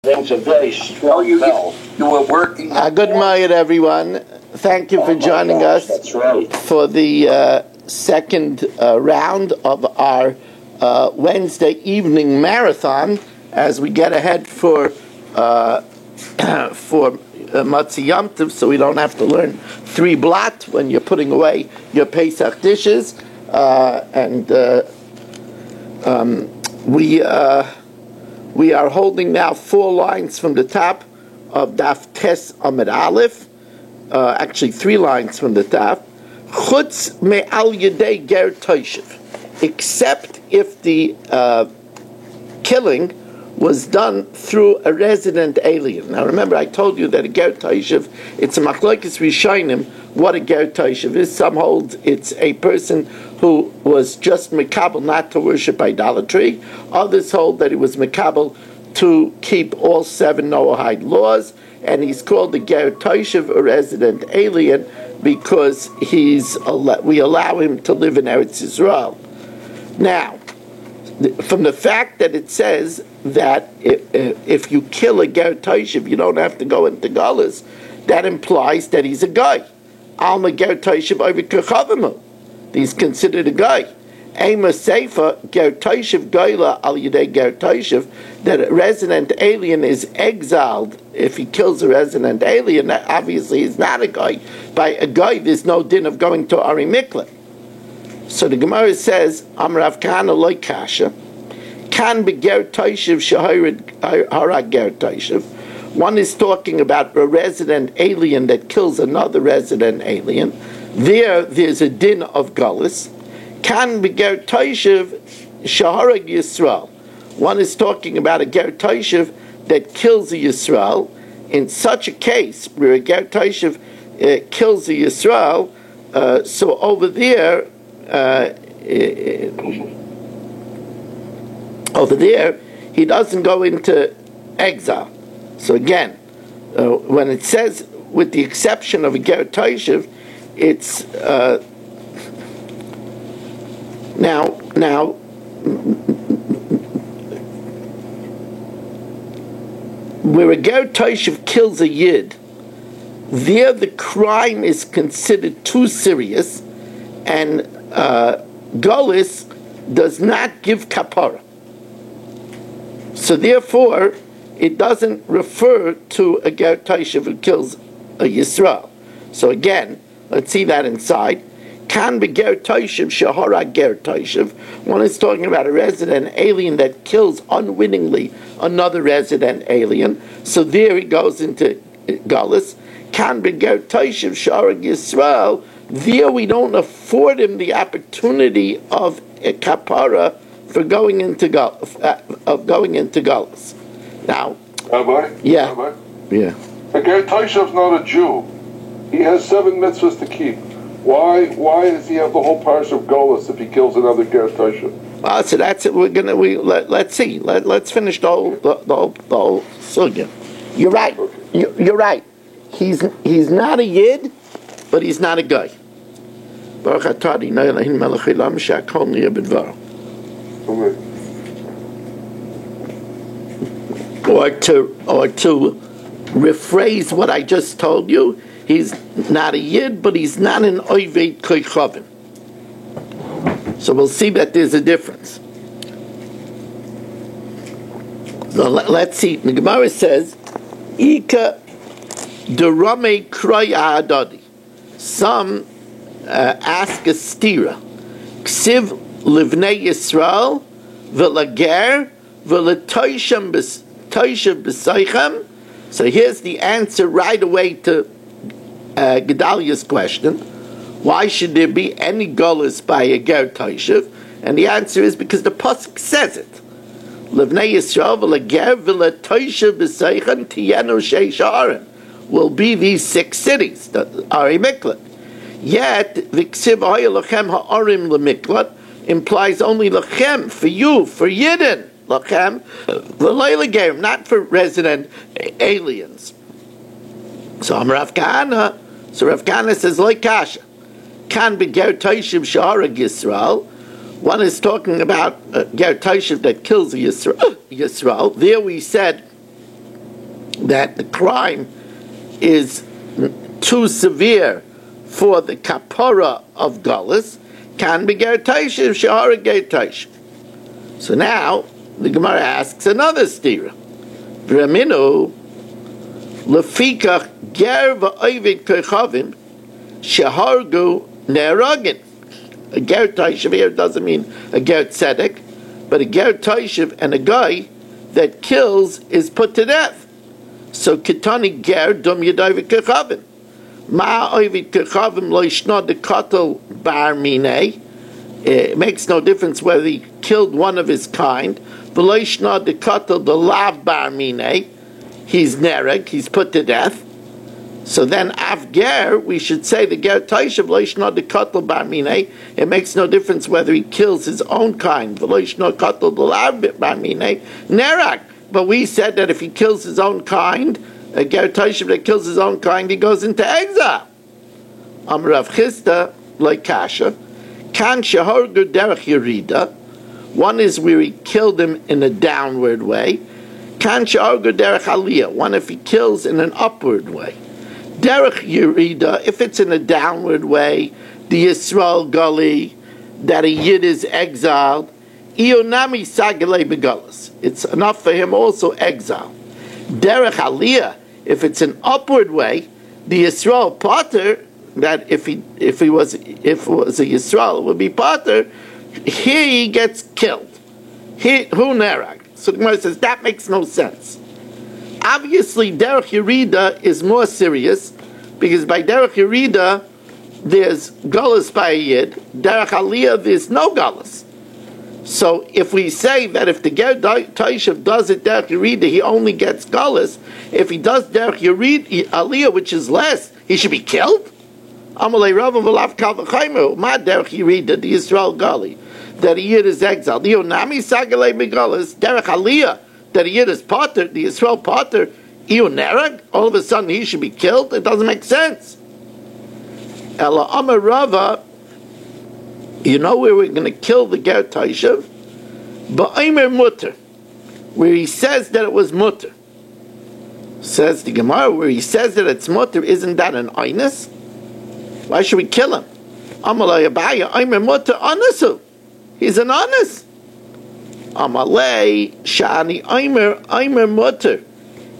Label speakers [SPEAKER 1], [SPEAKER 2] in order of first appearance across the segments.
[SPEAKER 1] It's a very strong bell.
[SPEAKER 2] You were working.
[SPEAKER 3] Good morning, everyone. Thank you for joining us for the second round of our Wednesday evening marathon as we get ahead for Matzi Yom Tov, so we don't have to learn 3 blot when you're putting away your Pesach dishes. We are holding now 4 lines from the top of Daf Tes Amud Aleph. Actually 3 lines from the top. Chutz me'al yedei ger toishev, except if the killing was done through a resident alien. Now remember, I told you that a ger toishev, it's a machlokes rishonim what a ger toishev is. Some hold it's a person who was just mekabel not to worship idolatry. Others hold that he was mekabel to keep all 7 Noahide laws, and he's called a ger toishev, a resident alien, because we allow him to live in Eretz Yisrael. Now, from the fact that it says that if you kill a ger toishev, you don't have to go into galus, that implies that he's a guy. Alma ger toishev over kechavim. He's considered a guy. Ema seifa ger toishev goyla al yedei ger toishev, that a resident alien is exiled if he kills a resident alien. That obviously is not a guy. By a guy, there's no din of going to Ari Mikla. So the Gemara says, Amrav Kahana loy kasha, kan be ger toishev shahirid harag ger toishev. One is talking about a resident alien that kills another resident alien. There's a din of galus. Kan be ger toishev shaharag Yisrael. One is talking about a ger toishev that kills a Yisrael. In such a case, where a ger toishev kills a Yisrael, so over there, he doesn't go into exile. So again, when it says, with the exception of a ger toishev, it's now. Where a ger toishev kills a yid, there the crime is considered too serious, and galus does not give kapara. So therefore, it doesn't refer to a ger toishev who kills a Yisrael. So again, let's see that inside. Kan be ger toishev shahara ger toishev. One is talking about a resident alien that kills unwittingly another resident alien. So there he goes into galus. Kan be ger toishev shahara Yisrael. There we don't afford him the opportunity of a kapara for going into galus. Now,
[SPEAKER 4] Rabbi?
[SPEAKER 3] Yeah.
[SPEAKER 4] Rabbi?
[SPEAKER 3] Yeah.
[SPEAKER 4] A ger toishev's not a Jew. He has 7 mitzvahs to keep. Why does he have the whole parish of galus if he kills another ger toishev?
[SPEAKER 3] Well, so that's it. Let's see. Let's finish the whole sugya. You're right.
[SPEAKER 4] Okay.
[SPEAKER 3] You're right. He's not a yid, but he's not a guy. Baruch atah Adonai Eloheinu melech haolam she'akol niyeh b'dvaro. Or to rephrase what I just told you, he's not a yid, but he's not an oived koichavim. So we'll see that there's a difference. So let's see. The Gemara says, "Ika derame kroya adadi." Some ask a stira. Ksiv livnei Yisrael v'lager v'letoishem b'saychem. So here's the answer right away to Gedaliah's question. Why should there be any galus by a ger toishev? And the answer is because the pasuk says it. Livnei Yisrael v'lager v'letoishem b'saychem tiyenu sheish ha'arim. Will be these 6 cities, the Ari Miklat. Yet the ksiv ha'ya lachem ha'arim l'miklat implies only lachem, for you, for yidden. Lachem, v'layla gerim, not for resident aliens. So Rav Kahana says, like kasha, kan be ger toishev shaharag Yisrael. One is talking about ger toishev that kills Yisrael. There we said that the crime is too severe for the kapara of Gullus, can be ger taishiv shehara ger taishiv. So now the Gemara asks another stira. V'raminu lefikach ger v'ovid kechavim shehargu ne'eragin. A ger taishiv here doesn't mean a ger tzedek, but a ger taishiv and a guy that kills is put to death. So kitani ger dum yadai v'kechavim. Ma ovid kechavim lo yishna de katel bar minei. It makes no difference whether he killed one of his kind. V'lo yishna de katel de lav bar minei. He's nereg, he's put to death. So then, Avger, we should say the ger taishav lo yishna de katel bar minei. It makes no difference whether he kills his own kind. V'lo yishna katel de lav bar minei. Nereg. But we said that if he kills his own kind, a ger taishav that kills his own kind, he goes into exile. Amar Rav Chisda like kasha. Kan shehorgu derech yerida. One is where he killed him in a downward way. Kan shehorgu derech aliyah. One if he kills in an upward way. Derech yerida, if it's in a downward way, the Yisrael Gali, that a Yid is exiled, ionami sagale begalas. It's enough for him also exile. Derech aliyah, if it's an upward way, the Yisrael Potter, that if it was a Yisrael, it would be Potter. Here he gets killed. Who nerag? So the Gemara says that makes no sense. Obviously, derech yerida is more serious because by derech yerida there's galus by a yid. Derech aliyah there's no galus. So if we say that if the ger taishav does it derech yerida, he only gets galus. If he does derech yerida aliyah, which is less, he should be killed. Amalei Rav v'lav kal v'chaymu ma derech yerida the Yisrael Gali that a yid is exiled. Ionami sagalei begalus derech aliyah that a yid is potter, the Yisrael potter. Ionerag, all of a sudden he should be killed. It doesn't make sense. Ela Amar Rava. You know where we're going to kill the ger taishav? Ba'aymer mutter, where he says that it was mutter. Says the Gemara, where he says that it's mutter, isn't that an einus? Why should we kill him? Amalei Abaya, aymer mutter anasu. He's an anus. Amalei shani aymer mutter.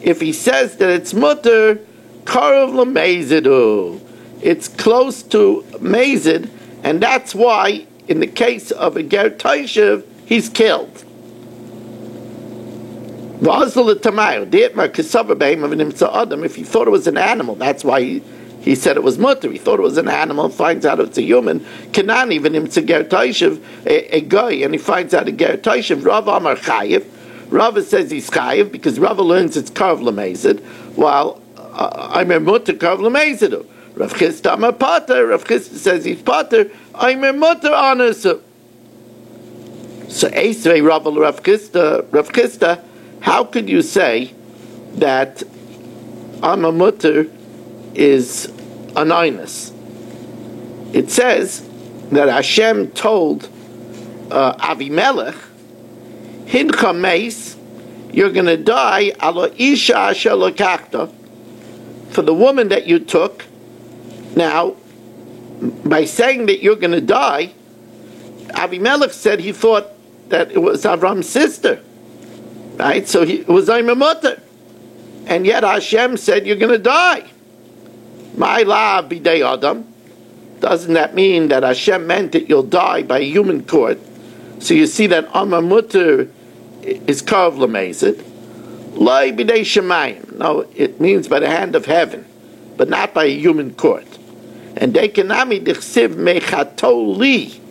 [SPEAKER 3] If he says that it's mutter, karov l'meizidu. It's close to mezid. And that's why, in the case of a ger taishav, he's killed. If he thought it was an animal, that's why he said it was mutter. He thought it was an animal, finds out it's a human. Kanan even imtza ger taishav, a guy, and he finds out a ger taishav. Rav Amar chayiv. Rav says he's chayiv because Rav learns it's karv l'mezid, while I'm a mutter karv l'mezidu. Rav Chisda Amar Pater. Rav Chisda says he's Pater. I'm a mutter anasu. So Eisvei Rav Chisda, how could you say that I'm a mutter is an einus? It says that Hashem told Avimelech, Hincha meis, you're going to die alo isha asher lokachta, for the woman that you took. Now, by saying that you're going to die, Avimelech said he thought that it was Avram's sister, right? So it was Aymer mutter, and yet Hashem said you're going to die. My la bidei adam. Doesn't that mean that Hashem meant that you'll die by a human court? So you see that Aymer mutter is karv l'mezid. Lai bidei shemayim. No, it means by the hand of heaven, but not by a human court. And they kanami dichsiv mechato li,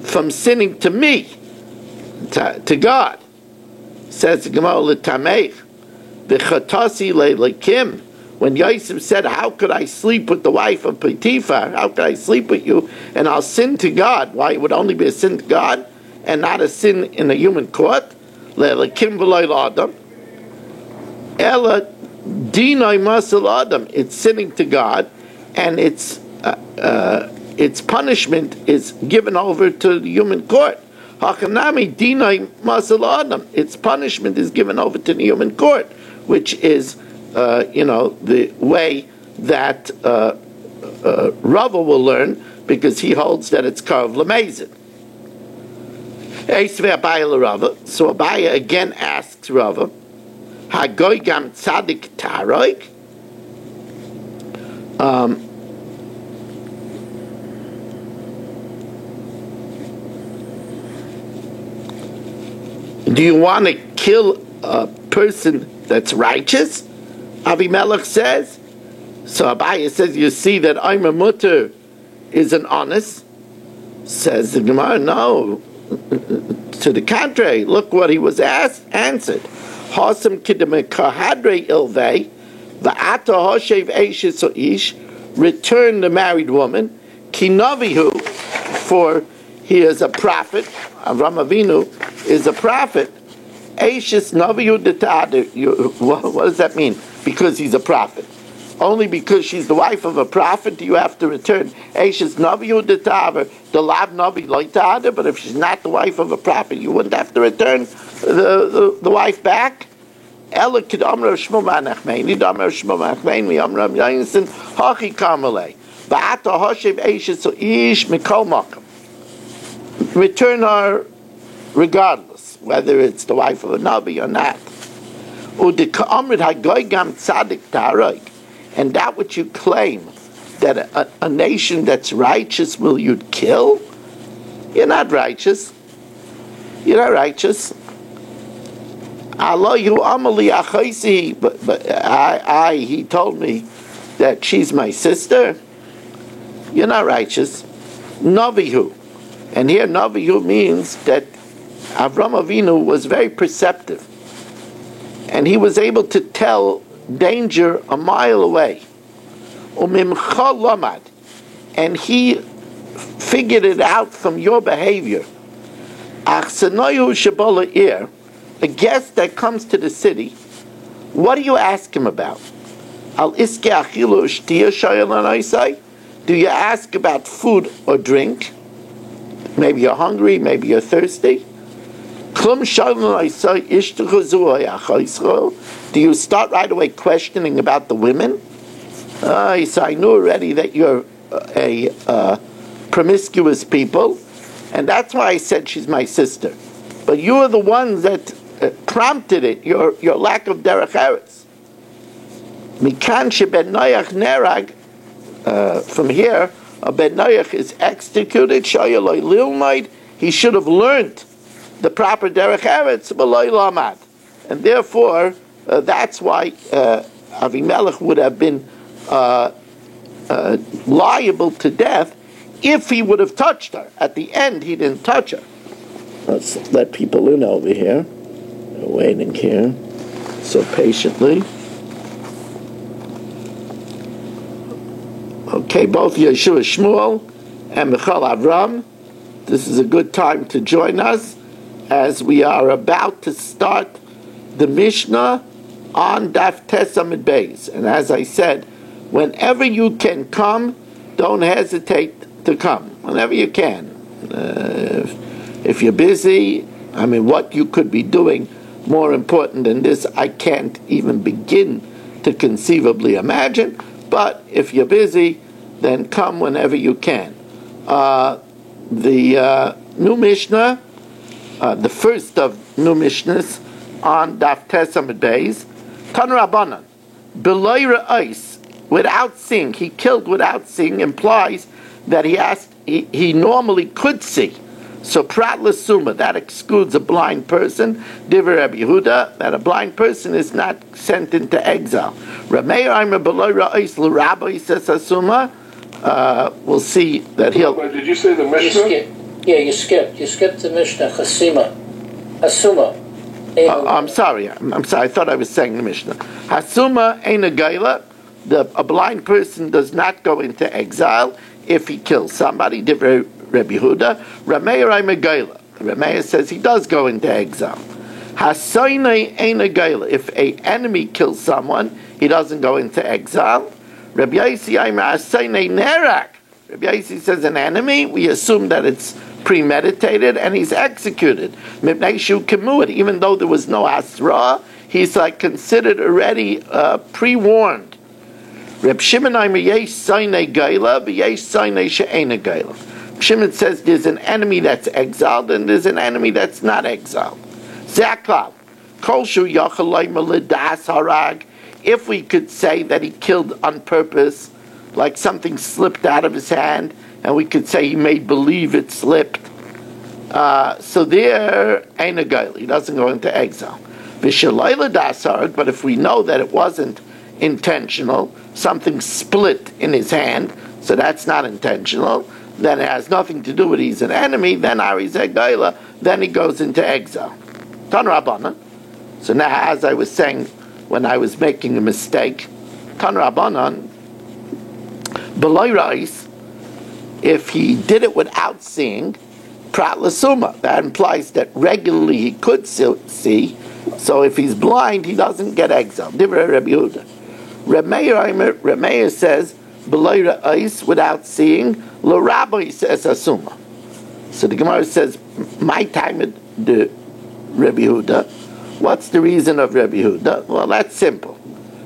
[SPEAKER 3] from sinning to me, to God. Says the Gemara l'tameich v'chatasi le'lekim. When Yosef said, "How could I sleep with the wife of Potiphar? How could I sleep with you and I'll sin to God?" Why it would only be a sin to God and not a sin in a human court? Le'lekim v'loy l'adam. Ela dinay masal adam. It's sinning to God, and its punishment is given over to the human court. Hakanami dinay masal adam. Its punishment is given over to the human court. which is, the way that Rava will learn, because he holds that it's Kav Lamezid. So Abaya again asks Rava, Hagoy gam tzadik taroik? Do you want to kill a person that's righteous? Avimelech says. So Abaya says, you see that Omer Mutter is an honest. Says the Gemara, no. To the contrary, look what he was answered. Hasam kidemekahadre ilvei, va'ata hoshev eishes o ish, return the married woman, kinavihu, for he is a prophet. Avram Avinu is a prophet. Eishes navihu detad. What does that mean? Because he's a prophet. Only because she's the wife of a prophet do you have to return. Eishes navihu detaver, the lav navi loitader. But if she's not the wife of a prophet, you wouldn't have to return the wife back. Ela kid amra shmo manachmein, amra shmo manachmein, mi amra yainsin hachi karmelei. Ba'ata hoshev eishes ish mikol makam. Return her regardless, whether it's the wife of a navi or not. Udika amrid hagoy gam tzadik taroik. And that which you claim, that a nation that's righteous will you kill? You're not righteous. You're not righteous. Allah, you amali achaisi, but he told me that she's my sister. You're not righteous. Navihu. And here Navihu means that Avram Avinu was very perceptive. And he was able to tell danger a mile away. And he figured it out from your behavior. A guest that comes to the city, what do you ask him about? Do you ask about food or drink? Maybe you're hungry, maybe you're thirsty. Do you start right away questioning about the women? I knew already that you're a promiscuous people, and that's why I said she's my sister. But you are the ones that prompted it, your lack of derech eretz. Mikan sheben Noach nerag, from here, Ben Noach is executed, shayaloi lilmaid, he should have learned the proper derech eretz, b'loi lamad. And therefore, that's why Avimelech would have been liable to death if he would have touched her. At the end, he didn't touch her. Let's let people in over here. They're waiting here so patiently. Okay, both Yeshua Shmuel and Michal Avram, this is a good time to join us as we are about to start the Mishnah on Daf Tes Amud Beis. And as I said, whenever you can come, don't hesitate to come. Whenever you can. If you're busy, what you could be doing more important than this, I can't even begin to conceivably imagine. But if you're busy, then come whenever you can. The new Mishnah, the first of new Mishnahs on Daf Tes Amud Beis, Tan Rabbanan, B'loi Re'os, without seeing, he killed without seeing, implies that he normally could see. So Prat L'Suma, that excludes a blind person. Divrei Rabbi Yehuda, that a blind person is not sent into exile. Rameir Aimer B'loi Re'os L'Rabbi says Asuma. We'll see that he'll.
[SPEAKER 4] Did you say the Mishnah?
[SPEAKER 1] You skipped the Mishnah. Chasima, Hasuma.
[SPEAKER 3] I'm sorry. I thought I was saying the Mishnah. Hasuma ain't a gaila. A blind person does not go into exile if he kills somebody. Divrei Rabbi Yehuda. Rameir Aimer Gaila. Rameir says he does go into exile. Hasoinei ain't a gaila. If an enemy kills someone, he doesn't go into exile. Rabbi Yossi Aimer Hasoinei nerak. Rabbi Yossi says an enemy, we assume that it's premeditated and he's executed. Even though there was no asra, he's like considered already pre-warned. Reb Shimon Aimer yesh soine geila, v'yesh soine she'ena geila. Shimon says there's an enemy that's exiled and there's an enemy that's not exiled. Zakal, kol shu yachalay melidas harag. If we could say that he killed on purpose, like something slipped out of his hand, and we could say he made believe it slipped, so there ain't a geila. He doesn't go into exile. V'shalayla das harag, but if we know that it wasn't intentional, something split in his hand, so that's not intentional, then it has nothing to do with he's an enemy, then Arizeh Geila, then he goes into exile. Tan Rabbanan. So now, as I was saying when I was making a mistake, Tan Rabbanan, B'loi Rais, if he did it without seeing, Prat L'Suma, that implies that regularly he could see, so if he's blind, he doesn't get exiled. Divrei Rabbi Yehuda. Reb Meir says, B'loi Rais, without seeing, Lo Rabbi says Asuma. So the Gemara says, my time at the Rabbi Yehuda. What's the reason of Rabbi Yehuda? Well, that's simple.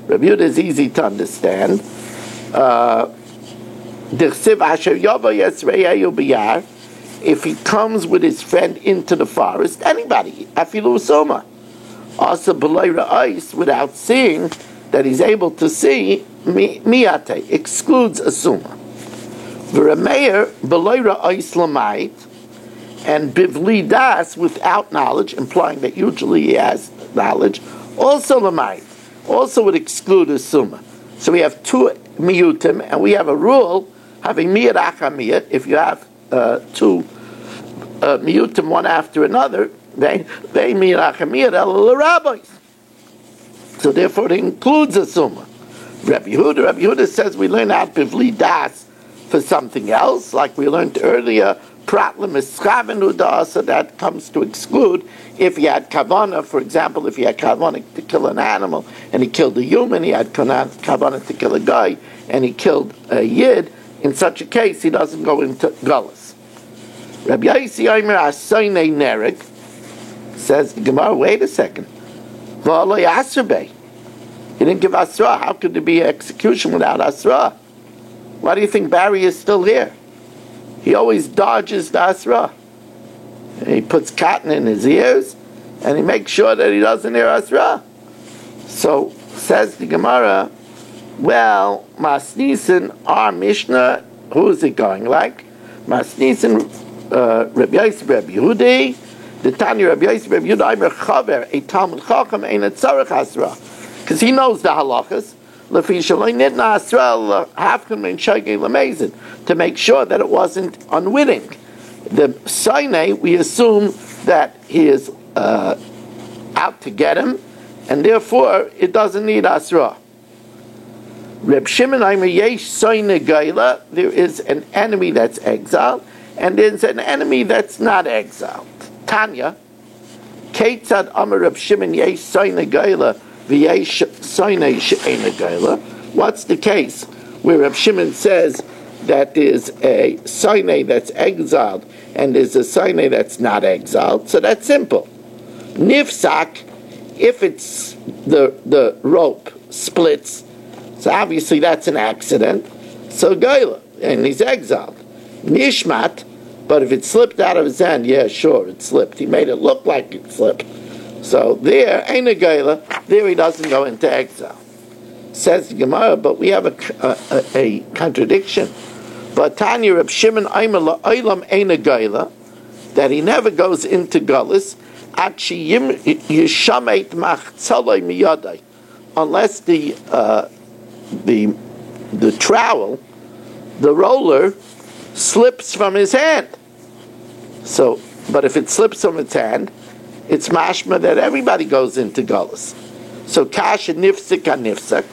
[SPEAKER 3] Rabbi Yehuda is easy to understand. If he comes with his friend into the forest, anybody, Afilu Usoma. Also, B'loi Rais, without seeing, that he's able to see, Miyate, excludes Asuma. V'Rameir, B'loi Rais Lamait, and Bivli Das, without knowledge, implying that usually he has knowledge, also Lamait, also would exclude Asuma. So we have two miyutim, and we have a rule, having miyat achamiyat, if you have two miyutim one after another, they miyat achamiyat el rabbis. So therefore it includes a summa. Rabbi Yehuda says we learn out bivli das for something else, like we learned earlier, pratlim ischaven uda, so that comes to exclude if he had kavana. For example, if he had kavana to kill an animal and he killed a human, he had kavana to kill a guy and he killed a yid. In such a case, he doesn't go into galus. Rabbi Yossi Omer Asayne Nerik says the Gemara. Wait a second. He didn't give Asra. How could there be execution without Asra? Why do you think Barry is still here? He always dodges the Asra. He puts cotton in his ears, and he makes sure that he doesn't hear Asra. So, says the Gemara, well, Masnisen, our Mishnah, who is it going like? Masnisen, Rabbi Yossi, Rabbi Yehudi, the Tanya Rabbi Yossi, Rabbi Yehuda, Aimer Chaver, a Talmud Chacham, ain't a Tzarech Asra. Because he knows the halachas, to make sure that it wasn't unwitting. The Sinai, we assume that he is out to get him, and therefore it doesn't need Asra. Reb Shimon Aimer Yesh Soine Geila, there is an enemy that's exiled, and there's an enemy that's not exiled. Tanya, Ketzad Amar Reb Shimon Yesh Soine Geila, V'yesh Soine She'ena Geila. What's the case where Reb Shimon says that there's a Soine that's exiled and there's a Soine that's not exiled? So that's simple. Nifsak, if it's the rope splits, so obviously that's an accident. So Geila, and he's exiled. Nishmat, but if it slipped out of his hand, yeah, sure, it slipped. He made it look like it slipped. So there, ain't a Geila, there he doesn't go into exile. Says the Gemara, but we have a contradiction. But Tanya Reb Shimon Aimer La'olam ain't a Geila, that he never goes into Galus, unless the trowel, the roller, slips from his hand. So, but if it slips from its hand, it's mashma that everybody goes into galus. So kasha nifsik on nifsak.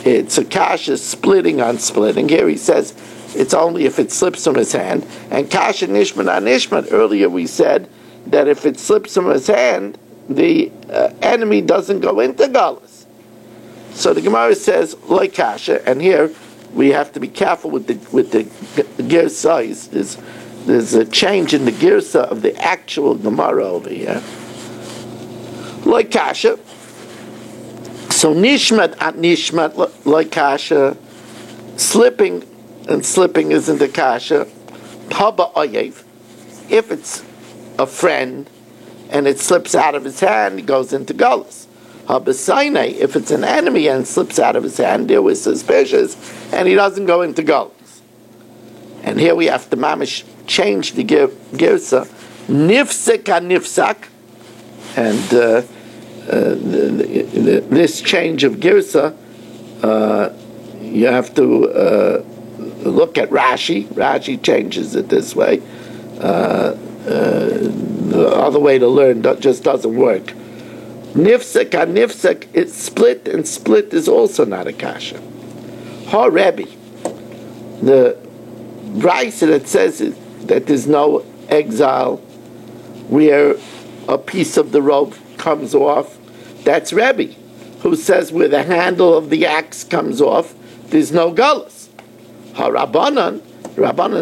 [SPEAKER 3] It's a kasha splitting on splitting. Here he says it's only if it slips from his hand. And kasha nishmat on nishmat. Earlier we said that if it slips from his hand, the enemy doesn't go into galus. So the Gemara says like kasha, and here we have to be careful with the gear size. There's a change in the girsa of the actual Gemara over here. Like kasha, So nishmat at nishmat like kasha, slipping and slipping isn't a kasha. Haba oyev, if it's a friend and it slips out of his hand, he goes into galus. Haba sainai, if it's an enemy and it slips out of his hand, there was suspicious and he doesn't go into galus. And here we have to mamish change the girsa, nifsek a nifsak, and this change of girsa, you have to look at Rashi. Rashi changes it this way. The other way to learn just doesn't work. Nifsek a nifsek, it's split, and split is also not a kasha. Ha Rebbe, the Brisa that says that there's no exile where a piece of the rope comes off, that's Rebbe, who says where the handle of the axe comes off, there's no galus. Ha-Rabbanan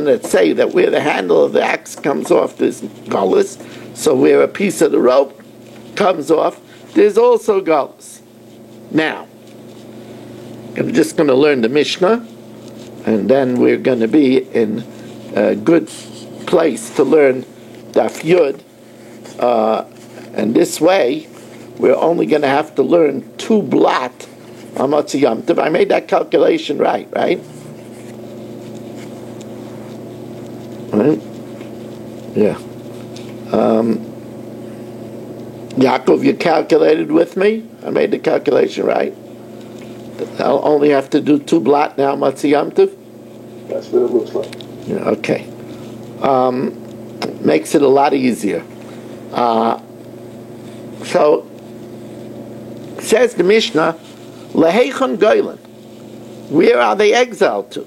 [SPEAKER 3] that say that where the handle of the axe comes off, there's galus. So where a piece of the rope comes off, there's also galus. Now, I'm just going to learn the Mishnah, and then we're going to be in a good place to learn Daf Yud. And this way, we're only going to have to learn 2 blot on Motzi Yom Tov. I made that calculation right? Right? Yeah. Yaakov, you calculated with me? I made the calculation right? I'll only have to do 2 blot now, Motzi Yom Tov?
[SPEAKER 4] That's what it looks like.
[SPEAKER 3] Yeah, okay. Makes it a lot easier. So, says the Mishnah, Leheichon Goylan, where are they exiled to?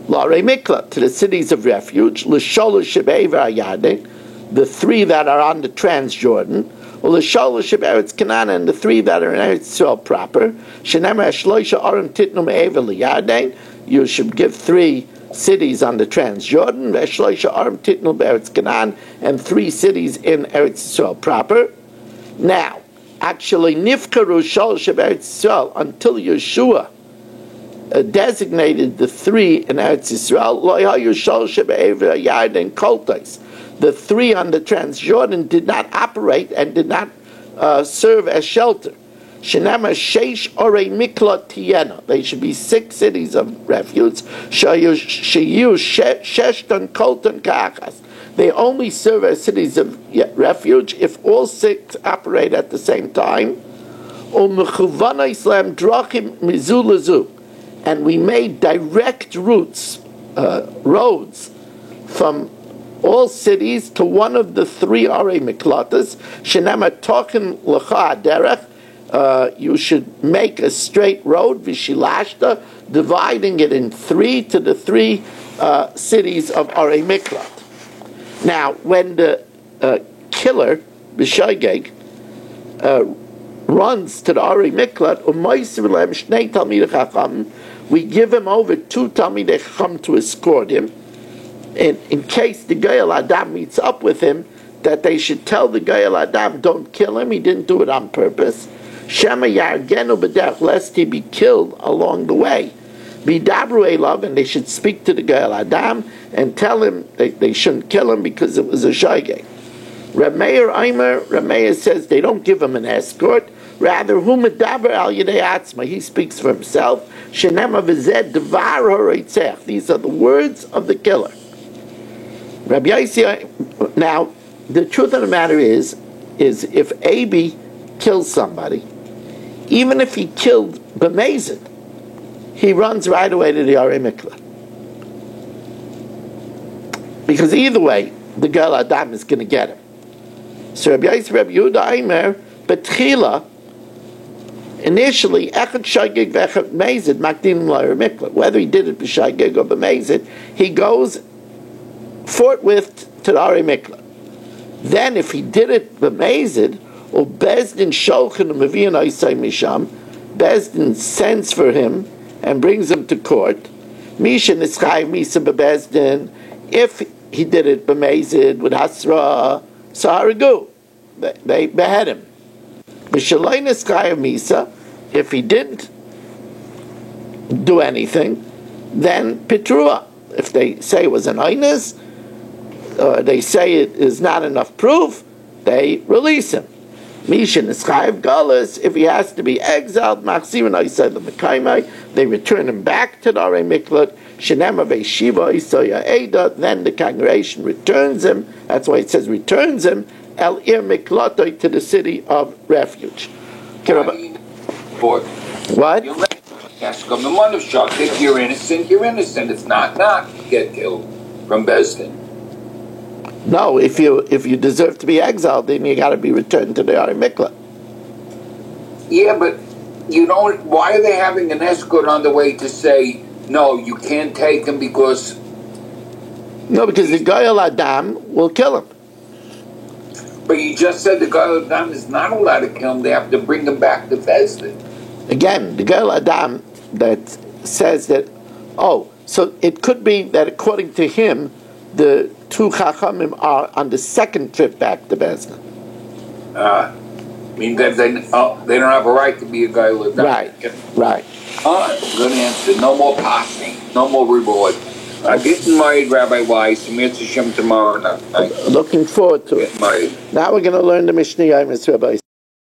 [SPEAKER 3] La'arei Miklat, to the cities of refuge, L'sholosh shebe'ever Yarden, the 3 that are on the Transjordan, or L'sholosh shebe'eretz Canaan, and the 3 that are in Eretz Yisrael proper, Shenemar Shloisha Arim Titnu Me'ever Yarden, you should give 3 cities on the Transjordan, V'shloisha Arim Titnu Be'eretz Canaan, and 3 cities in Eretz Yisrael proper. Now, actually, Nifkaru Sholosh Eretz Yisrael, until Yeshua designated the 3 in Eretz Yisrael, the 3 on the Transjordan did not operate and did not serve as shelter. Shenama Sheish Orei Miklat Tiena. They should be 6 cities of refuge. Sheyu Sheshton Kolton Kachas. They only serve as cities of refuge if all 6 operate at the same time. And we made direct routes, roads, from all cities to one of the 3 Arei Miklatas. Shenema Tochen L'cha Derech. You should make a straight road, Vishilashta, dividing it in 3 to the 3 cities of Arei Miklat. Now, when the killer, B'Shaygeg, runs to the Arei Miklat, we give him over 2 Talmidei Chacham to escort him, and in case the Goyal Adam meets up with him, that they should tell the Goyal Adam, don't kill him, he didn't do it on purpose. Shema Yargenu B'derech, lest he be killed along the way. B'dabru elav, and they should speak to the Goyal Adam and tell him they shouldn't kill him because it was a shaygeg. Reb Meir says they don't give him an escort. Rather, hu medaber al yedei atzma, he speaks for himself. Shenema v'zed devar ha'reitzech. These are the words of the killer. Rabbi Yossi, now, the truth of the matter is if Abi kills somebody, even if he killed B'mezid, he runs right away to the Arei Miklat. Because either way, the Goyal Adam is going to get him. So Rabbi Yossi, Rabbi Yehuda Aimer, Betchila, initially, Echad Shaygeg v'Echad B'mezid, Makdim l'Arei Miklat. Whether he did it b'Shaygeg or B'mezid, he goes forthwith to the Arei Miklat. Then, if he did it B'mezid, or Bezdin Sholchin Mevian Oisai Misham, Bezdin sends for him and brings him to court. Misha Nischai Misa Bezdin, if he did it B'mezid with Hasra, Saharagu, they behead him. B'Shaloi Nischai Misa, if he didn't do anything, then Pitrua. If they say it was an Einis, they say it is not enough proof, they release him. Mishin is Chayiv Galus, if he has to be exiled, Machzirin Oisei L'Mekaimai, they return him back to the Arei Miklat, Shenema Ve'Shiva Isoya Eida, then the congregation returns him, that's why it says returns him, El Ir Miklatoi, to the city of refuge. What?
[SPEAKER 2] Ask him the money shot. If you're innocent, you're innocent. If not, you get killed from Besdin.
[SPEAKER 3] No, if you deserve to be exiled, then you got to be returned to the Arei Miklat.
[SPEAKER 2] Yeah, but you don't. Why are they having an escort on the way to say no? You can't take him because.
[SPEAKER 3] No, because the Goyal Adam will kill him.
[SPEAKER 2] But you just said the Goyal Adam is not allowed to kill him. They have to bring him back to Besdin.
[SPEAKER 3] Again, the Goyal Adam that says that, so it could be that according to him, the two Chachamim are on the second trip back to Besdin.
[SPEAKER 2] I mean that they don't have a right to be a Goyal Adam.
[SPEAKER 3] Right.
[SPEAKER 2] Good answer. No more passing. No more reward. I'm getting married, Rabbi Weiss. Mitzvah Shem tomorrow night.
[SPEAKER 3] Looking forward to it.
[SPEAKER 2] Married.
[SPEAKER 3] Now we're going to learn the Mishnah Yomis, Rabbi.